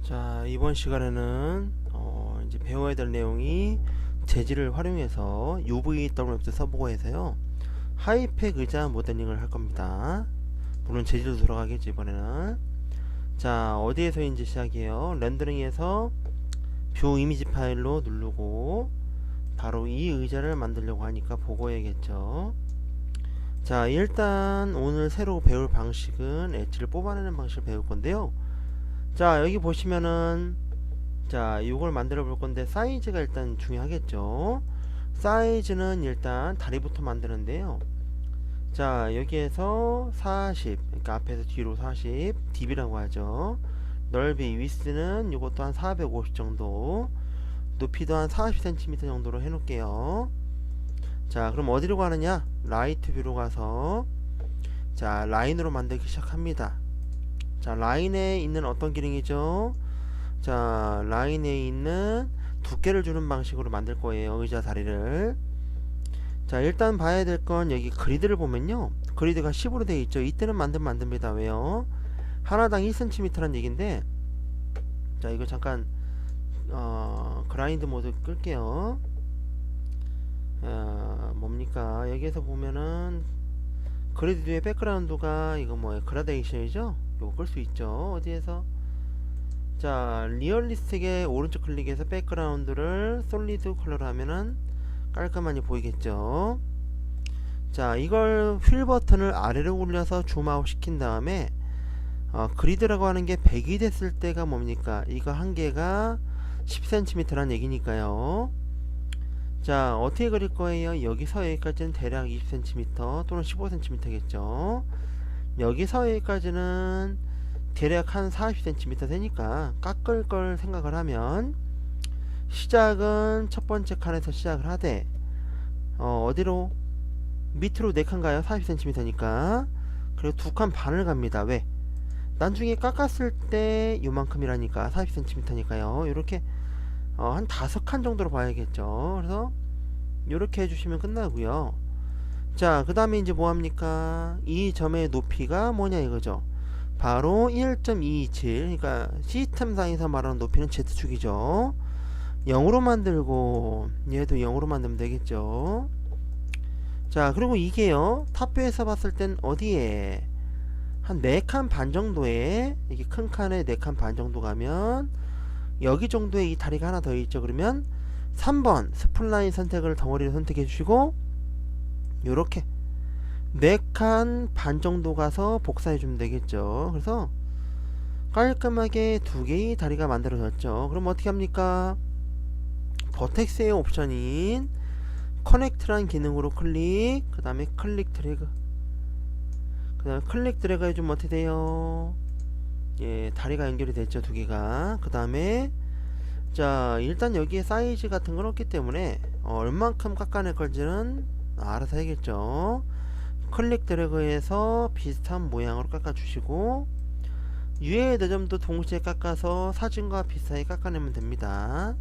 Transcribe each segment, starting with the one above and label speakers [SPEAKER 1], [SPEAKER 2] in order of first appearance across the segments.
[SPEAKER 1] 자, 이번 시간에는 이제 배워야 될 내용이 재질을 활용해서 UVWF 써보고 해서요 하이팩 의자 모델링을 할 겁니다. 물론 재질도 들어가겠죠 이번에는. 자, 어디에서인지 시작이에요. 렌더링에서 뷰 이미지 파일로 누르고 바로 이 의자를 만들려고 하니까 보고해야겠죠. 자, 일단 오늘 새로 배울 방식은 엣지를 뽑아내는 방식을 배울 건데요. 자, 여기 보시면은 자, 이걸 만들어 볼 건데 사이즈가 일단 중요하겠죠. 사이즈는 일단 다리부터 만드는데요. 자, 여기에서 40, 그러니까 앞에서 뒤로 40 db라고 하죠. 넓이 위스는 이것도 한 450 정도, 높이도 한 40cm 정도로 해 놓을게요. 자, 그럼 어디로 가느냐? 라이트 뷰로 가서 자, 라인으로 만들기 시작합니다. 자, 라인에 있는 어떤 기능이죠? 자, 라인에 있는 두께를 주는 방식으로 만들 거예요. 의자 다리를. 자, 일단 봐야 될 건 여기 그리드를 보면요, 그리드가 10으로 되어 있죠. 이때는 만들면 안 됩니다. 왜요? 하나당 1cm란 얘긴데, 자, 이거 잠깐 그라인드 모드 끌게요. 뭡니까? 여기에서 보면은 그리드 뒤에 백그라운드가 이거 뭐예요? 그라데이션이죠? 요거 끌 수 있죠. 어디에서? 자, 리얼리스틱에 오른쪽 클릭해서 백그라운드를 솔리드 컬러로 하면은 깔끔하니 보이겠죠. 자, 이걸 휠 버튼을 아래로 올려서 줌아웃 시킨 다음에 그리드라고 하는 게 100이 됐을 때가 뭡니까? 이거 한 개가 10cm란 얘기니까요. 자, 어떻게 그릴 거예요? 여기서 여기까지는 대략 20cm 또는 15cm겠죠. 여기서 여기까지는 대략 한 40cm 되니까 깎을 걸 생각을 하면 시작은 첫 번째 칸에서 시작을 하되 어디로? 밑으로 4칸 가요. 40cm니까. 그리고 2칸 반을 갑니다. 왜? 나중에 깎았을 때 요만큼이라니까 40cm니까요. 이렇게 한 5칸 정도로 봐야겠죠. 그래서 이렇게 해주시면 끝나고요. 자, 그 다음에 이제 뭐합니까? 이 점의 높이가 뭐냐 이거죠. 바로 1.227, 그러니까 시스템상에서 말하는 높이는 Z축이죠. 0으로 만들고 얘도 0으로 만들면 되겠죠. 자, 그리고 이게요, 탑뷰에서 봤을 땐 어디에 한 4칸 반 정도에, 이게 큰 칸에 4칸 반 정도 가면 여기 정도에 이 다리가 하나 더 있죠. 그러면 3번 스플라인 선택을 덩어리를 선택해 주시고 요렇게 4칸 반 정도 가서 복사해 주면 되겠죠. 그래서 깔끔하게 2개의 다리가 만들어졌죠. 그럼 어떻게 합니까? 버텍스의 옵션인 커넥트란 기능으로 클릭, 그 다음에 클릭 드래그, 그 다음에 클릭 드래그 해주면 어떻게 돼요? 예, 다리가 연결이 됐죠. 2개가. 그 다음에 자, 일단 여기에 사이즈 같은 건 없기 때문에 얼만큼 깎아낼 건지는 알아서 해야겠죠. 클릭 드래그해서 비슷한 모양으로 깎아주시고 위에 내점도 동시에 깎아서 사진과 비슷하게 깎아내면 됩니다.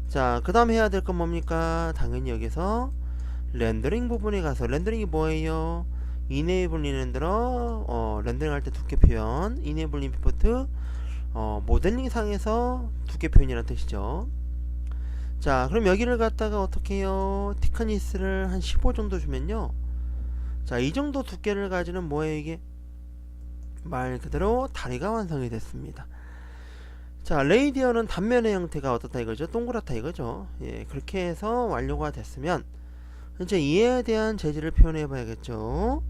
[SPEAKER 1] 자, 그 다음 해야 될 건 뭡니까? 당연히 여기서 렌더링 부분에 가서, 렌더링이 뭐예요? 이네이블링 렌더러, 렌더링 할 때 두께 표현, 이네이블링 피포트, 모델링 상에서 두께 표현이라는 뜻이죠. 자, 그럼 여기를 갖다가 어떻게 해요? 티크니스를 한 15 정도 주면요, 자, 이 정도 두께를 가지는 뭐예요? 이게 말 그대로 다리가 완성이 됐습니다. 자, 레이디어는 단면의 형태가 어떻다 이거죠? 동그랗다 이거죠. 예, 그렇게 해서 완료가 됐으면 이제 이에 대한 재질을 표현해 봐야겠죠.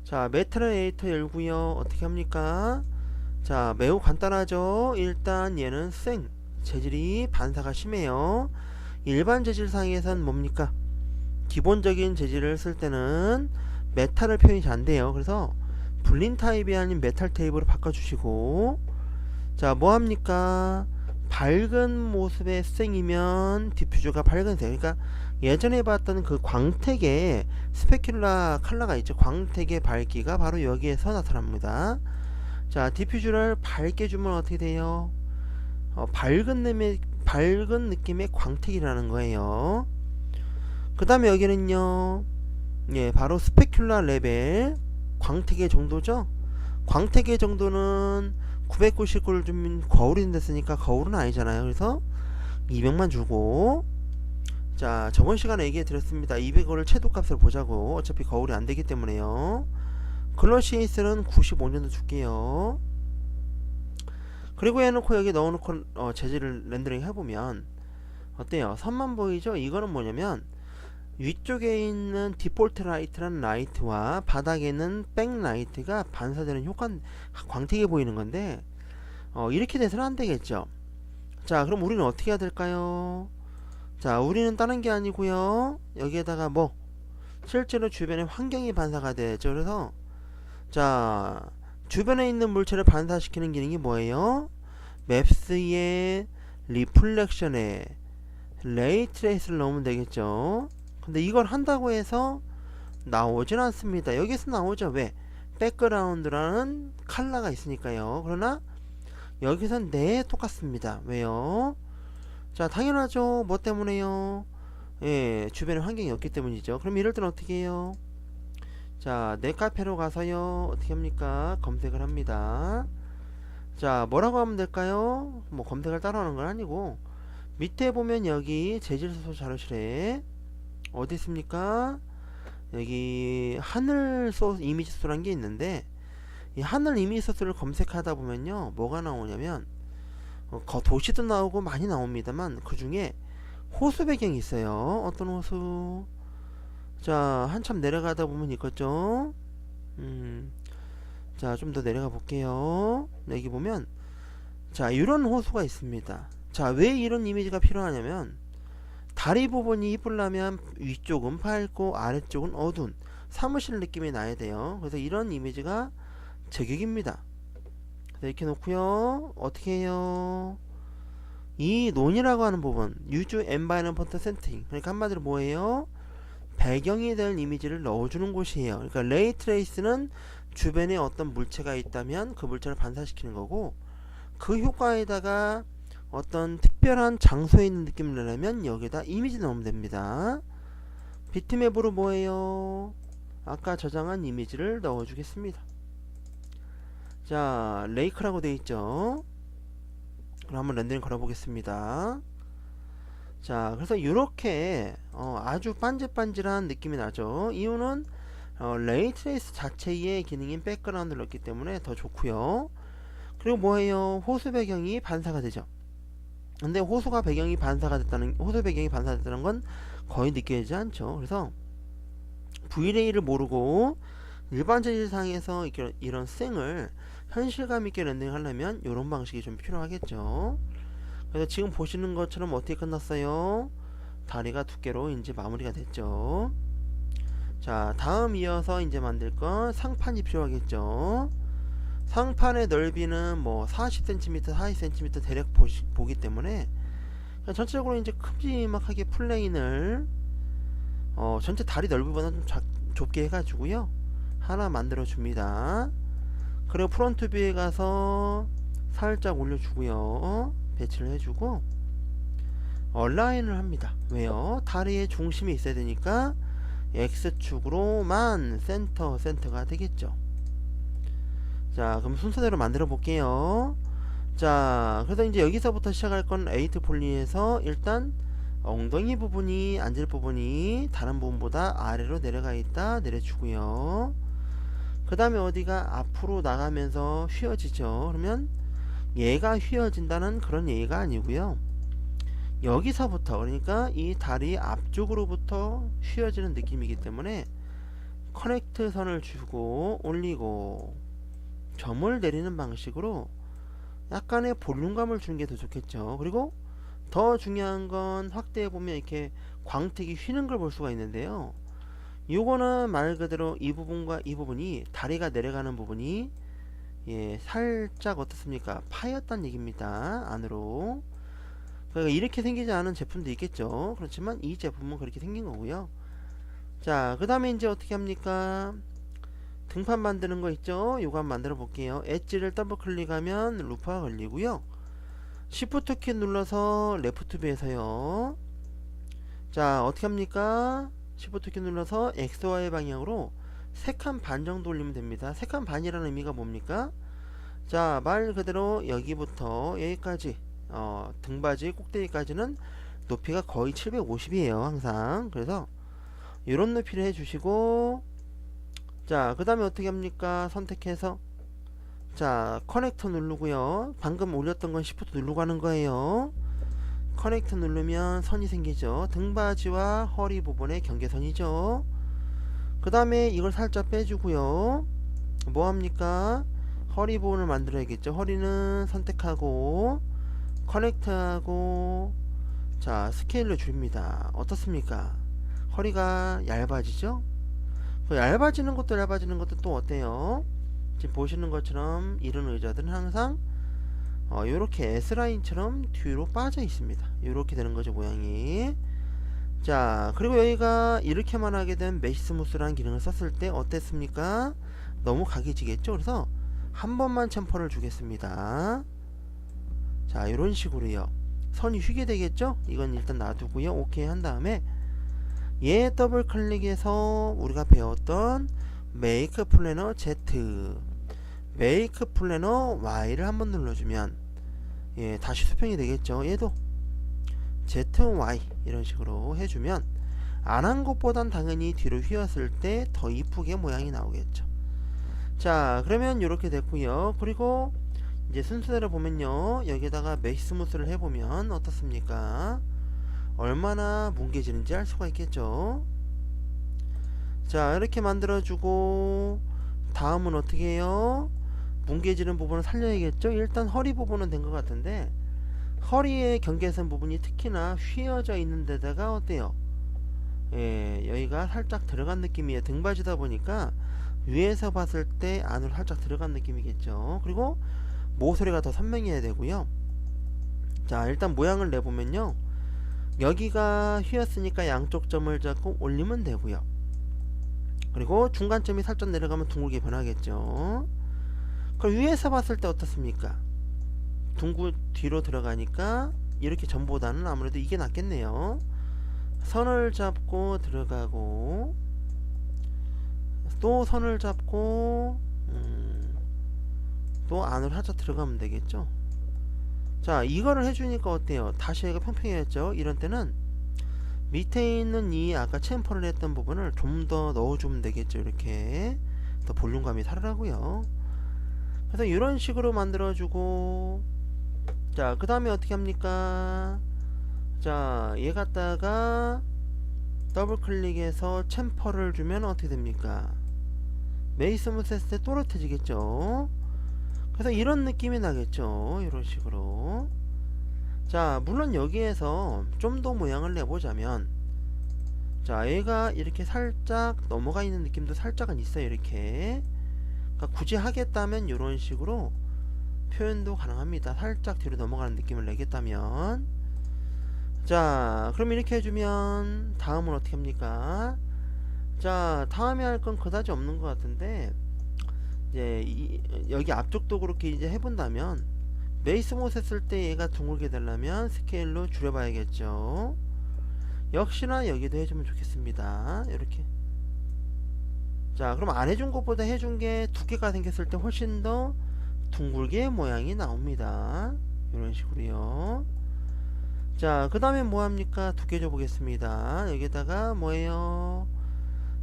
[SPEAKER 1] 자, 메탈 에디터 열고요. 어떻게 합니까? 자, 매우 간단하죠. 일단 얘는 생, 재질이 반사가 심해요. 일반 재질상에선 뭡니까? 기본적인 재질을 쓸 때는 메탈을 표현이 잘 안돼요. 그래서 불린 타입이 아닌 메탈 타입으로 바꿔주시고, 자, 뭐합니까? 밝은 모습의 생이면 디퓨저가 밝은색, 그러니까 예전에 봤던 그 광택의 스페큘라 컬러가 있죠. 광택의 밝기가 바로 여기에서 나타납니다. 자, 디퓨저를 밝게 주면 어떻게 돼요? 밝은 느낌의 광택이라는 거예요. 그 다음에 여기는요, 예, 바로 스페큘라 레벨 광택의 정도죠. 광택의 정도는 999를 주면 거울이 됐으니까 거울은 아니잖아요. 그래서 200만 주고, 자 저번 시간에 얘기해 드렸습니다. 200원을 최도값으로 보자고. 어차피 거울이 안 되기 때문에요. 글러시에이스는 95년도 줄게요. 그리고 해놓고 여기 넣어놓고 재질을 렌더링 해보면 어때요? 선만 보이죠? 이거는 뭐냐면 위쪽에 있는 디폴트 라이트라는 라이트와 바닥에 있는 백라이트가 반사되는 효과, 광택이 보이는 건데 이렇게 돼서는 안 되겠죠. 자 그럼 우리는 어떻게 해야 될까요? 자 우리는 다른 게 아니고요, 여기에다가 뭐 실제로 주변에 환경이 반사가 되죠. 그래서 자 주변에 있는 물체를 반사시키는 기능이 뭐예요? 맵스에 리플렉션에 레이 트레이스를 넣으면 되겠죠. 근데 이걸 한다고 해서 나오진 않습니다. 여기서 나오죠. 왜? 백그라운드라는 컬러가 있으니까요. 그러나 여기선 네 똑같습니다. 왜요? 자 당연하죠. 뭐 때문에요? 예, 주변에 환경이 없기 때문이죠. 그럼 이럴 땐 어떻게 해요? 자 넷카페로 가서요 어떻게 합니까? 검색을 합니다. 자 뭐라고 하면 될까요? 뭐 검색을 따로 하는 건 아니고 밑에 보면 여기 재질소설 자료실에 어디 있습니까? 여기 하늘 소스 이미지 소스라는 게 있는데, 이 하늘 이미지 소스를 검색하다 보면요 뭐가 나오냐면 도시도 나오고 많이 나옵니다만 그 중에 호수 배경이 있어요. 어떤 호수? 자 한참 내려가다 보면 있겠죠. 자 좀 더 내려가 볼게요. 여기 보면 자 이런 호수가 있습니다. 자 왜 이런 이미지가 필요하냐면 다리 부분이 이쁘려면 위쪽은 밝고 아래쪽은 어두운 사무실 느낌이 나야 돼요. 그래서 이런 이미지가 제격입니다. 이렇게 놓고요 어떻게 해요? 이 논이라고 하는 부분 유즈 엔바이런먼트 세팅, 그러니까 한마디로 뭐예요? 배경이 될 이미지를 넣어주는 곳이에요. 그러니까 레이 트레이스는 주변에 어떤 물체가 있다면 그 물체를 반사시키는 거고, 그 효과에다가 어떤 특별한 장소에 있는 느낌을 내려면 여기다 이미지 넣으면 됩니다. 비트맵으로 뭐예요? 아까 저장한 이미지를 넣어주겠습니다. 자 레이크라고 되어 있죠. 그럼 한번 렌더링 걸어보겠습니다. 자 그래서 이렇게 아주 반질반질한 느낌이 나죠. 이유는 레이 트레이스 자체의 기능인 백그라운드를 넣기 때문에 더 좋고요. 그리고 뭐예요? 호수 배경이 반사가 되죠. 근데 호수 배경이 반사됐다는 건 거의 느껴지지 않죠. 그래서 V레이를 모르고 일반 재질상에서 이런 쌩을 현실감 있게 렌더링 하려면 이런 방식이 좀 필요하겠죠. 그래서 지금 보시는 것처럼 어떻게 끝났어요? 다리가 두께로 이제 마무리가 됐죠. 자 다음 이어서 이제 만들 건 상판이 필요하겠죠. 상판의 넓이는 뭐 40cm, 40cm 대략 보기 때문에 전체적으로 이제 큼지막하게 플레인을 전체 다리 넓이보다 좀 좁게 해가지고요 하나 만들어 줍니다. 그리고 프론트 뷰에 가서 살짝 올려주고요 배치를 해주고 얼라인을 합니다. 왜요? 다리의 중심이 있어야 되니까 X축으로만 센터가 되겠죠. 자 그럼 순서대로 만들어 볼게요. 자 그래서 이제 여기서부터 시작할 건 에이트 폴리에서 일단 엉덩이 부분이 앉을 부분이 다른 부분보다 아래로 내려가 있다 내려주고요. 그 다음에 어디가 앞으로 나가면서 휘어지죠. 그러면 얘가 휘어진다는 그런 얘기가 아니고요, 여기서부터 그러니까 이 다리 앞쪽으로부터 휘어지는 느낌이기 때문에 커넥트 선을 주고 올리고 점을 내리는 방식으로 약간의 볼륨감을 주는 게 더 좋겠죠. 그리고 더 중요한 건 확대해 보면 이렇게 광택이 휘는 걸 볼 수가 있는데요, 요거는 말 그대로 이 부분과 이 부분이 다리가 내려가는 부분이 살짝 어떻습니까? 파였단 얘기입니다. 안으로. 그러니까 이렇게 생기지 않은 제품도 있겠죠. 그렇지만 이 제품은 그렇게 생긴 거고요. 자 그 다음에 이제 어떻게 합니까? 등판 만드는 거 있죠? 요거 한번 만들어 볼게요. 엣지를 더블 클릭하면 루프가 걸리고요. Shift 키 눌러서 레프트 뷰에서요. 자 어떻게 합니까? Shift 키 눌러서 XY 방향으로 3칸 반 정도 올리면 됩니다. 3칸 반이라는 의미가 뭡니까? 자, 말 그대로 여기부터 여기까지 등받이 꼭대기까지는 높이가 거의 750이에요 항상. 그래서 이런 높이를 해주시고, 자 그 다음에 어떻게 합니까? 선택해서 자 커넥터 누르고요. 방금 올렸던 건 시프트 누르고 하는 거예요. 커넥터 누르면 선이 생기죠. 등받이와 허리 부분의 경계선이죠. 그 다음에 이걸 살짝 빼주고요. 뭐합니까? 허리 부분을 만들어야겠죠. 허리는 선택하고 커넥트하고 자 스케일로 줄입니다. 어떻습니까? 허리가 얇아지죠? 그 얇아지는 것도 또 어때요? 지금 보시는 것처럼 이런 의자들은 항상 요렇게 S라인처럼 뒤로 빠져 있습니다. 요렇게 되는 거죠 모양이. 자 그리고 여기가 이렇게만 하게 된 메시 스무스라는 기능을 썼을 때 어땠습니까? 너무 각이지겠죠? 그래서 한 번만 챔퍼를 주겠습니다. 자 이런 식으로요. 선이 휘게 되겠죠? 이건 일단 놔두고요. 오케이 한 다음에 얘 더블 클릭해서 우리가 배웠던 메이크 플래너 Z, 메이크 플래너 Y를 한번 눌러주면 예 다시 수평이 되겠죠. 얘도 ZY 이런 식으로 해주면 안 한 것보단 당연히 뒤로 휘었을 때 더 이쁘게 모양이 나오겠죠. 자 그러면 이렇게 됐고요. 그리고 이제 순서대로 보면요, 여기다가 메시 스무스를 해보면 어떻습니까? 얼마나 뭉개지는지 알 수가 있겠죠. 자 이렇게 만들어주고 다음은 어떻게 해요? 뭉개지는 부분을 살려야겠죠. 일단 허리 부분은 된 것 같은데 허리의 경계선 부분이 특히나 휘어져 있는 데다가 어때요? 예, 여기가 살짝 들어간 느낌이에요. 등받이다 보니까 위에서 봤을 때 안으로 살짝 들어간 느낌이겠죠. 그리고 모서리가 더 선명해야 되고요. 자 일단 모양을 내보면요, 여기가 휘었으니까 양쪽 점을 잡고 올리면 되고요. 그리고 중간점이 살짝 내려가면 둥글게 변하겠죠. 그럼 위에서 봤을 때 어떻습니까? 둥글 뒤로 들어가니까 이렇게 전보다는 아무래도 이게 낫겠네요. 선을 잡고 들어가고 또 선을 잡고 또 안으로 살짝 들어가면 되겠죠. 자 이거를 해주니까 어때요? 다시 얘가 평평해졌죠. 이런 때는 밑에 있는 이 아까 챔퍼를 했던 부분을 좀 더 넣어주면 되겠죠. 이렇게 더 볼륨감이 살아나고요. 그래서 이런 식으로 만들어주고, 자 그 다음에 어떻게 합니까? 자 얘 갖다가 더블 클릭해서 챔퍼를 주면 어떻게 됩니까? 메이스 스무스 했을 때 또렷해지겠죠. 그래서 이런 느낌이 나겠죠. 이런 식으로. 자 물론 여기에서 좀 더 모양을 내보자면, 자 얘가 이렇게 살짝 넘어가 있는 느낌도 살짝은 있어요. 이렇게. 그러니까 굳이 하겠다면 이런 식으로 표현도 가능합니다. 살짝 뒤로 넘어가는 느낌을 내겠다면. 자 그럼 이렇게 해주면 다음은 어떻게 합니까? 자 다음에 할 건 그다지 없는 것 같은데, 이제 여기 앞쪽도 그렇게 이제 해본다면 메이스 못 했을 때 얘가 둥글게 되려면 스케일로 줄여봐야겠죠. 역시나 여기도 해주면 좋겠습니다. 이렇게. 자 그럼 안 해준 것보다 해준 게 두께가 생겼을 때 훨씬 더 둥글게 모양이 나옵니다. 이런 식으로요. 자 그 다음에 뭐합니까? 두께 줘보겠습니다. 여기다가 뭐예요?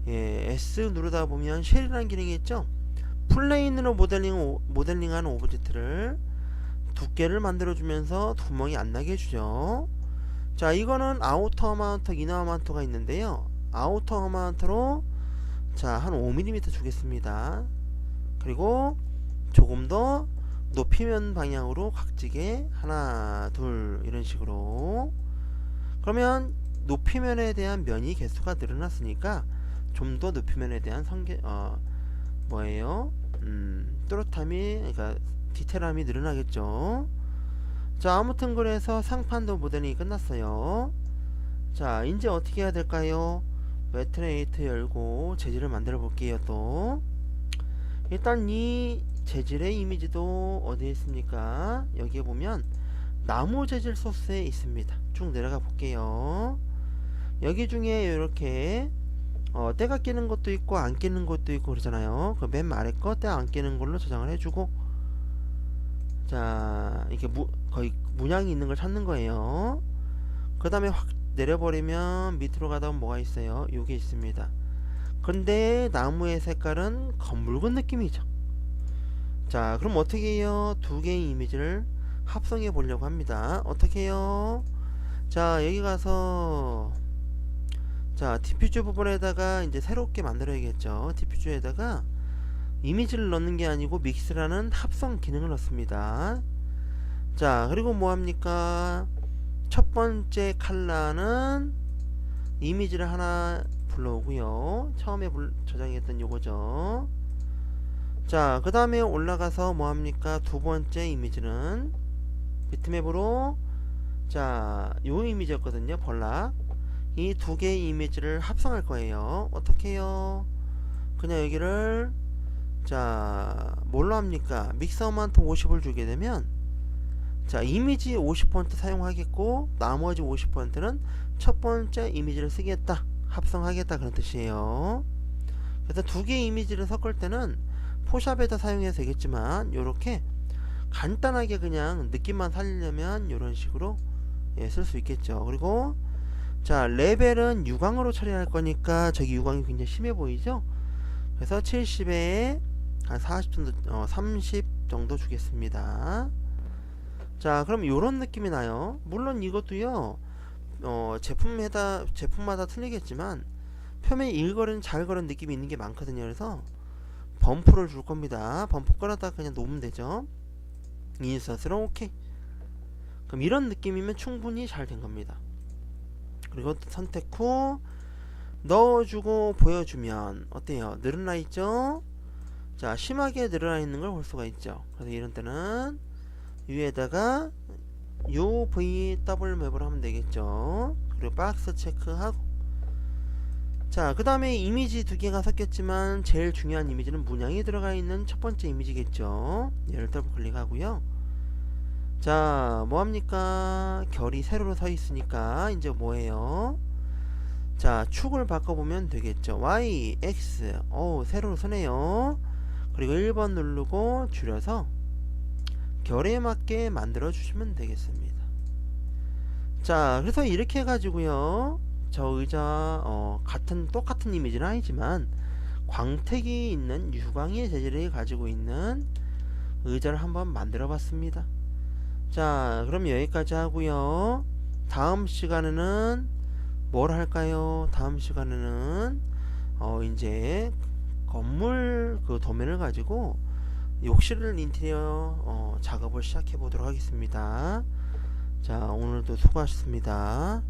[SPEAKER 1] 예, S 누르다 보면 쉘이라는 기능이 있죠. 플레인으로 모델링하는 오브젝트를 두께를 만들어주면서 구멍이 안 나게 해주죠. 자 이거는 아우터 어마운트, 이너 어마운트가 있는데요. 아우터 어마운트로 자 한 5mm 주겠습니다. 그리고 조금 더 높이면 방향으로 각지게 하나 둘 이런 식으로. 그러면 높이면에 대한 면이 개수가 늘어났으니까 좀 더 높이면에 대한 뭐예요? 또렷함이, 그러니까 디테일함이 늘어나겠죠. 자 아무튼 그래서 상판도 모델링이 끝났어요. 자 이제 어떻게 해야 될까요? 매트레이트 열고 재질을 만들어 볼게요. 또 일단 이 재질의 이미지도 어디에 있습니까? 여기에 보면 나무 재질 소스에 있습니다. 쭉 내려가 볼게요. 여기 중에 이렇게 때가 끼는 것도 있고 안 끼는 것도 있고 그러잖아요. 그 맨 아래 거 때 안 끼는 걸로 저장을 해주고, 자, 이렇게 거의 문양이 있는 걸 찾는 거예요. 그 다음에 확 내려버리면 밑으로 가다 보면 뭐가 있어요? 요게 있습니다. 근데 나무의 색깔은 검붉은 느낌이죠. 자, 그럼 어떻게 해요? 두 개의 이미지를 합성해 보려고 합니다. 어떻게 해요? 자, 여기 가서 자, 디퓨즈 부분에다가 이제 새롭게 만들어야겠죠. 디퓨즈에다가 이미지를 넣는 게 아니고 믹스라는 합성 기능을 넣습니다. 자, 그리고 뭐합니까? 첫 번째 컬러는 이미지를 하나 불러오고요. 처음에 저장했던 요거죠. 자, 그 다음에 올라가서 뭐합니까? 두 번째 이미지는 비트맵으로 자, 요 이미지였거든요. 벌락. 이 두 개의 이미지를 합성할 거예요. 어떻게 해요? 그냥 여기를 자, 뭘로 합니까? 믹서먼트 50을 주게 되면 자, 이미지 50% 사용하겠고 나머지 50%는 첫 번째 이미지를 쓰겠다, 합성하겠다, 그런 뜻이에요. 그래서 두 개의 이미지를 섞을 때는 포샵에다 사용해도 되겠지만 요렇게 간단하게 그냥 느낌만 살리려면 요런 식으로 예, 쓸 수 있겠죠. 그리고 자, 레벨은 유광으로 처리할 거니까 저기 유광이 굉장히 심해 보이죠? 그래서 70에 한 40 정도, 30 정도 주겠습니다. 자, 그럼 요런 느낌이 나요. 물론 이것도요, 제품마다 틀리겠지만, 표면이 일거리는 잘거리는 느낌이 있는 게 많거든요. 그래서, 범프를 줄 겁니다. 범프 끌어다가 그냥 놓으면 되죠. 인서트는 오케이. 그럼 이런 느낌이면 충분히 잘 된 겁니다. 그리고 선택 후, 넣어주고 보여주면, 어때요? 늘어나 있죠? 자, 심하게 늘어나 있는 걸 볼 수가 있죠. 그래서 이런 때는, 위에다가 UV 더블 맵을 하면 되겠죠. 그리고 박스 체크하고 자, 그 다음에 이미지 두 개가 섞였지만 제일 중요한 이미지는 문양이 들어가 있는 첫 번째 이미지겠죠. 얘를 더블 클릭하고요. 자, 뭐합니까? 결이 세로로 서 있으니까 이제 뭐예요? 자, 축을 바꿔보면 되겠죠. Y, X 세로로 서네요. 그리고 1번 누르고 줄여서 결에 맞게 만들어 주시면 되겠습니다. 자, 그래서 이렇게 해가지고요, 저 의자 똑같은 이미지는 아니지만 광택이 있는 유광의 재질을 가지고 있는 의자를 한번 만들어 봤습니다. 자, 그럼 여기까지 하고요. 다음 시간에는 뭘 할까요? 다음 시간에는 이제 건물 그 도면을 가지고 욕실 인테리어 작업을 시작해 보도록 하겠습니다. 자, 오늘도 수고하셨습니다.